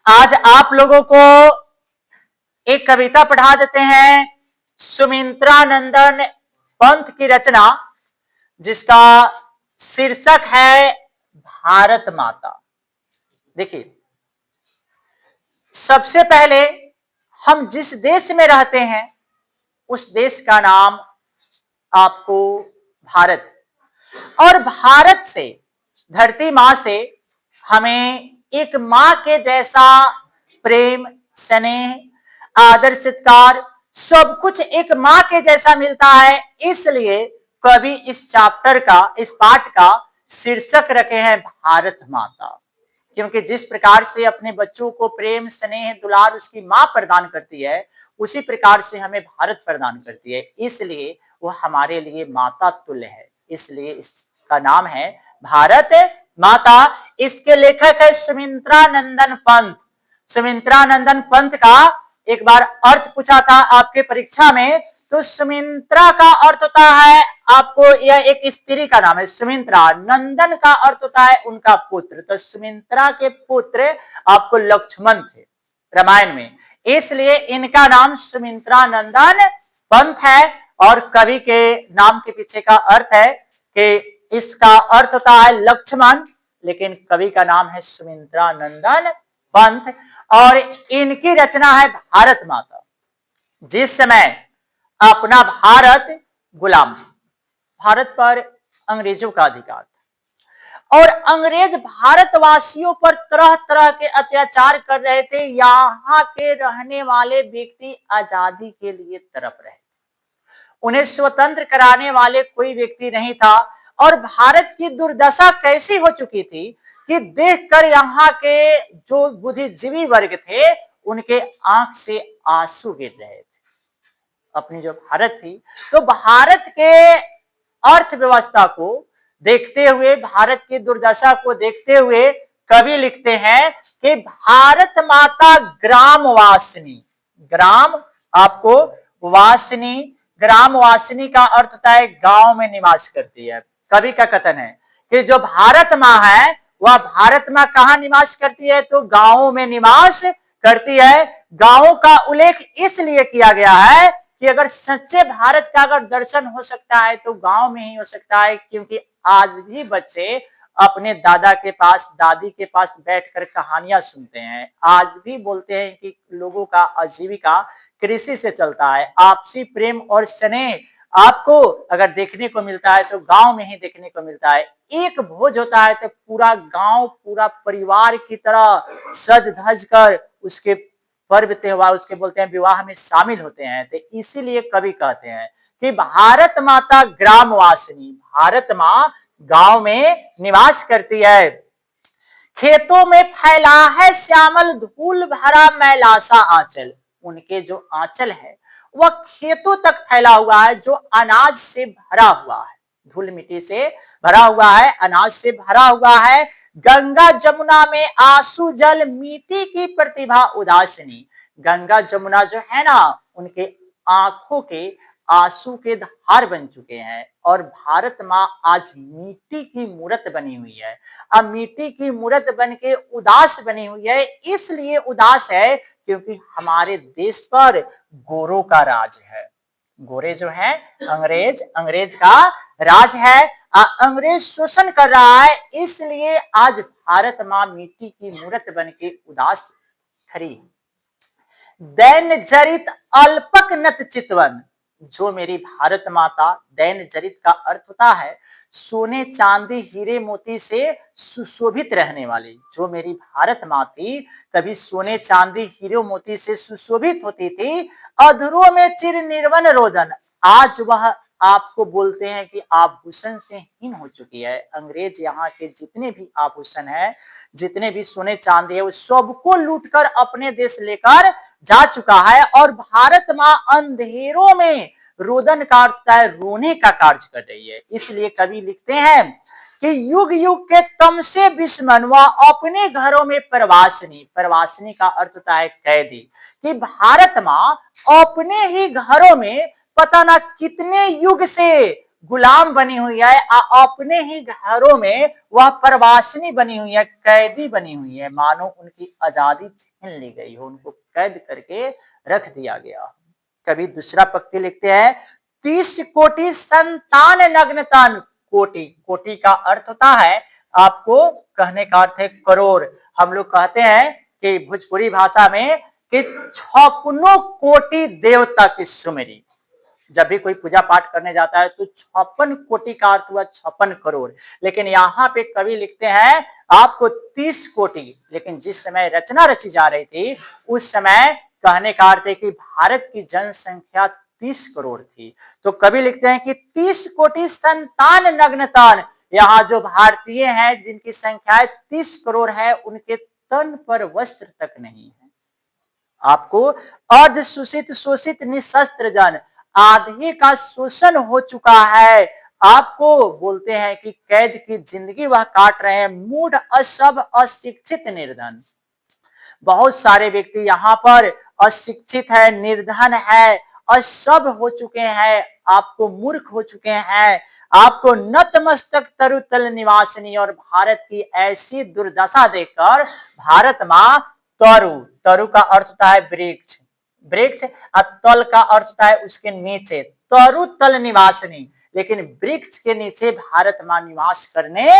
आज आप लोगों को एक कविता पढ़ा देते हैं सुमित्रा नंदन पंत की रचना, जिसका शीर्षक है भारत माता। देखिए, सबसे पहले हम जिस देश में रहते हैं उस देश का नाम आपको भारत, और भारत से, धरती मां से हमें एक मां के जैसा प्रेम, स्नेह, आदर, सत्कार सब कुछ एक मां के जैसा मिलता है। इसलिए कवि इस चैप्टर का, इस पाठ का शीर्षक रखे हैं भारत माता, क्योंकि जिस प्रकार से अपने बच्चों को प्रेम, स्नेह, दुलार उसकी मां प्रदान करती है, उसी प्रकार से हमें भारत प्रदान करती है। इसलिए वो हमारे लिए माता तुल्य है, इसलिए इसका नाम है भारत माता। इसके लेखक है सुमित्रा नंदन पंत। सुमित्रा नंदन पंत का एक बार अर्थ पूछा था आपके परीक्षा में, तो सुमित्रा का अर्थ होता है, आपको यह एक स्त्री का नाम है सुमित्रा, नंदन का अर्थ होता है उनका पुत्र। तो सुमित्रा के पुत्र आपको लक्ष्मण थे रामायण में, इसलिए इनका नाम सुमित्रा नंदन पंत है। और कवि के नाम के पीछे का अर्थ है कि इसका अर्थ होता है लक्ष्मण, लेकिन कवि का नाम है सुमित्रा नंदन पंत, और इनकी रचना है भारत माता। जिस समय अपना भारत गुलाम, भारत पर अंग्रेजों का अधिकार था और अंग्रेज भारतवासियों पर तरह तरह के अत्याचार कर रहे थे, यहाँ के रहने वाले व्यक्ति आजादी के लिए तड़प रहे थे, उन्हें स्वतंत्र कराने वाले कोई व्यक्ति नहीं था। और भारत की दुर्दशा कैसी हो चुकी थी कि देखकर यहाँ के जो बुद्धिजीवी वर्ग थे उनके आंख से आंसू गिर रहे थे। अपनी जो भारत थी, तो भारत के अर्थव्यवस्था को देखते हुए, भारत की दुर्दशा को देखते हुए कवि लिखते हैं कि भारत माता ग्राम वासिनी। ग्राम आपको वासिनी, ग्राम वासिनी का अर्थ होता है गांव में निवास करती है। कवि का कथन है कि जो भारत मां है वह भारत मां कहां निवास करती है, तो गांवों में निवास करती है। गांवों का उल्लेख इसलिए किया गया है कि अगर सच्चे भारत का अगर दर्शन हो सकता है तो गांव में ही हो सकता है, क्योंकि आज भी बच्चे अपने दादा के पास, दादी के पास बैठकर कहानियां सुनते हैं। आज भी बोलते हैं कि लोगों का आजीविका कृषि से चलता है। आपसी प्रेम और स्नेह आपको अगर देखने को मिलता है तो गांव में ही देखने को मिलता है। एक भोज होता है तो पूरा गांव, पूरा परिवार की तरह सज धज कर उसके पर्व त्योहार, उसके बोलते हैं विवाह में शामिल होते हैं। तो इसीलिए कवि कहते हैं कि भारत माता ग्राम वासिनी, भारत मां गांव में निवास करती है। खेतों में फैला है श्यामल धूल भरा मैलासा आंचल। उनके जो आंचल है वह खेतों तक फैला हुआ है, जो अनाज से भरा हुआ है, धूल मिट्टी से भरा हुआ है, अनाज से भरा हुआ है। गंगा जमुना में आंसू जल मिट्टी की प्रतिभा उदासिनी। गंगा जमुना जो है ना, उनके आंखों के आंसू के धार बन चुके हैं। और भारत मां आज मिट्टी की मूर्त बनी हुई है। अब मिट्टी की मूर्त बन के उदास बनी हुई है, इसलिए उदास है क्योंकि हमारे देश पर गोरों का राज है। गोरे जो है अंग्रेज का राज है। अंग्रेज शोषण कर रहा है, इसलिए आज भारत मां मिट्टी की मूर्त बन के उदास खड़ी है। दैन जरित अल्पक नत चितवन। जो मेरी भारत माता, दैन जरित का अर्थ होता है सोने चांदी हीरे मोती से सुशोभित रहने वाली। जो मेरी भारत मां थी कभी सोने चांदी हीरे मोती से सुशोभित होती थी। अधरों में चिर निर्वन रोदन। आज वह आपको बोलते हैं कि आभूषण से हीन हो चुकी है। अंग्रेज यहाँ के जितने भी आभूषण है, जितने भी सोने चांदी है, वो सबको लूटकर अपने देश लेकर जा चुका है। और भारत मां अंधेरों में रोदन करता है, रोने का कार्य कर रही है। इसलिए कवि लिखते हैं कि युग युग के तम से विस्मन व अपने घरों में प्रवासिनी। प्रवासिनी का अर्थ होता है कैदी, कि भारत मां अपने ही घरों में पता ना कितने युग से गुलाम बनी हुई है, अपने ही घरों में वह प्रवासिनी बनी हुई है, कैदी बनी हुई है, मानो उनकी आजादी छीन ली गई हो, उनको कैद करके रख दिया गया। कभी दूसरा पंक्ति लिखते हैं, 30 कोटि संतान नग्नतान। कोटि, कोटि का अर्थ होता है, आपको कहने का अर्थ है करोड़। हम लोग कहते हैं कि भोजपुरी भाषा में कि 56 कोटि देवता की सुमेरी। जब भी कोई पूजा पाठ करने जाता है तो 56 कोटि का अर्थ हुआ 56 करोड़, लेकिन यहाँ पे कवि लिखते हैं आपको 30 कोटि। लेकिन जिस समय रचना रची जा रही थी उस समय कहने का अर्थ है कि भारत की जनसंख्या 30 करोड़ थी। तो कवि लिखते हैं कि 30 कोटि संतान नग्नतान। यहाँ जो भारतीय हैं जिनकी संख्या 30 करोड़ है, उनके तन पर वस्त्र तक नहीं है। आपको अर्ध शोषित, शोषित निशस्त्र जन, आधे का शोषण हो चुका है। आपको बोलते हैं कि कैद की जिंदगी वह काट रहे हैं, मूढ़ असभ अशिक्षित निर्धन। बहुत सारे व्यक्ति यहाँ पर अशिक्षित है, निर्धन है, असभ हो चुके हैं, आपको मूर्ख हो चुके हैं, आपको नतमस्तक तरुतल निवासिनी। और भारत की ऐसी दुर्दशा देखकर भारत माँ, तरु, तरु का अर्थ होता है वृक्ष, वृक्ष, और तल का अर्थ होता है उसके नीचे, तरु तल निवासिनी, लेकिन वृक्ष के नीचे भारत माँ निवास करने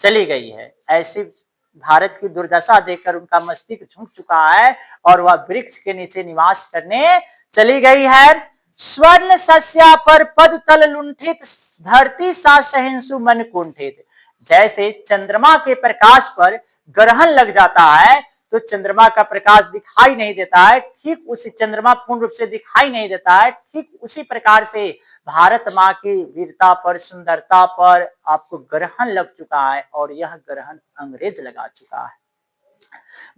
चली गई है। ऐसी भारत की दुर्दशा देखकर उनका मस्तिष्क झुक चुका है और वह वृक्ष के नीचे निवास करने चली गई है। स्वर्ण सस्या पर पद तल लुंठित, धरती सा सहिंसु मन कुंठित। जैसे चंद्रमा के प्रकाश पर ग्रहण लग जाता है तो चंद्रमा का प्रकाश दिखाई नहीं देता है, ठीक उसी, चंद्रमा पूर्ण रूप से दिखाई नहीं देता है, ठीक उसी प्रकार से भारत माँ की वीरता पर, सुंदरता पर आपको ग्रहण लग चुका है और यह ग्रहण अंग्रेज लगा चुका है।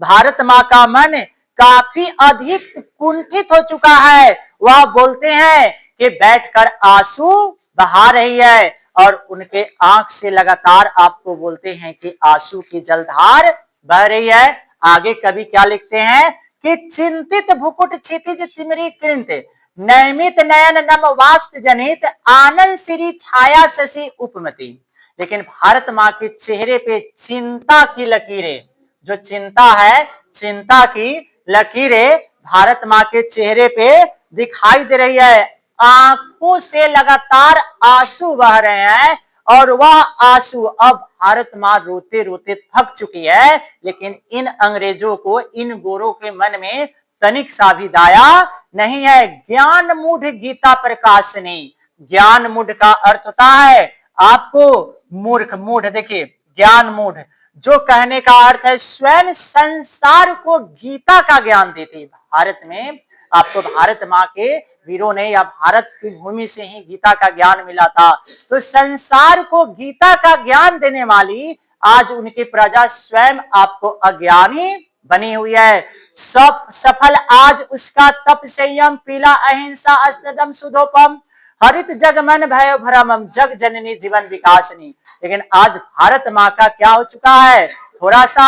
भारत माँ का मन काफी अधिक कुंठित हो चुका है। वह बोलते हैं कि बैठकर आंसू बहा रही है और उनके आंख से लगातार आपको बोलते हैं कि आंसू की जलधार बह रही है। आगे कवि क्या लिखते हैं कि चिंतित भुकुट क्षितिज तिमरी कृंत, नैमित नयन नम वाष्प जनित, आनंद श्री छाया शशि उपमति। लेकिन भारत माँ के चेहरे पे चिंता की लकीरें, जो चिंता है, चिंता की लकीरें भारत माँ के चेहरे पे दिखाई दे रही है। आंखों से लगातार आंसू बह रहे हैं और वह आंसू, अब भारत माँ रोते रोते थक चुकी है, लेकिन इन अंग्रेजों को, इन गोरों के मन में तनिक सा भी दया नहीं है। ज्ञान मूढ़ गीता प्रकाशनी, ज्ञान मूढ़ का अर्थ होता है आपको मूर्ख, मूढ़ देखिए ज्ञान मूढ़, जो कहने का अर्थ है स्वयं संसार को गीता का ज्ञान देती। भारत में आपको भारत माँ के वीरों ने या भारत की भूमि से ही गीता का ज्ञान मिला था, तो संसार को गीता का ज्ञान देने वाली आज उनकी प्रजा स्वयं आपको अज्ञानी बनी हुई है। सब सफल आज उसका तप संयम, पीला अहिंसा अष्टदम सुधोपम, हरित जग मन भय भ्रमम, जग जननी जीवन विकासनी। लेकिन आज भारत माँ का क्या हो चुका है, थोड़ा सा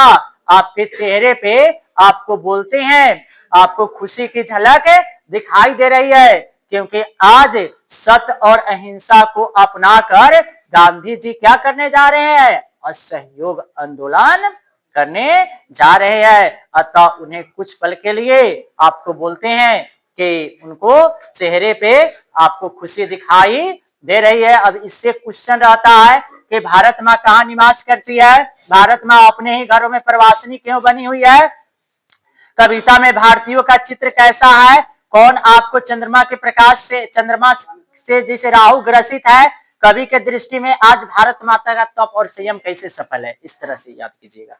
आपके चेहरे पे आपको बोलते हैं, आपको खुशी की झलक दिखाई दे रही है, क्योंकि आज सत्य और अहिंसा को अपनाकर गांधी जी क्या करने जा रहे हैं, असहयोग आंदोलन करने जा रहे हैं। अतः उन्हें कुछ पल के लिए आपको बोलते हैं कि उनको चेहरे पे आपको खुशी दिखाई दे रही है। अब इससे क्वेश्चन रहता है कि भारत माँ कहाँ निवास करती है, भारत माँ अपने ही घरों में प्रवासिनी क्यों बनी हुई है। कविता में भारतीयों का चित्र कैसा है, कौन आपको चंद्रमा के प्रकाश से, चंद्रमा से जैसे राहु ग्रसित है, कवि के दृष्टि में आज भारत माता का तप और संयम कैसे सफल है, इस तरह से याद कीजिएगा।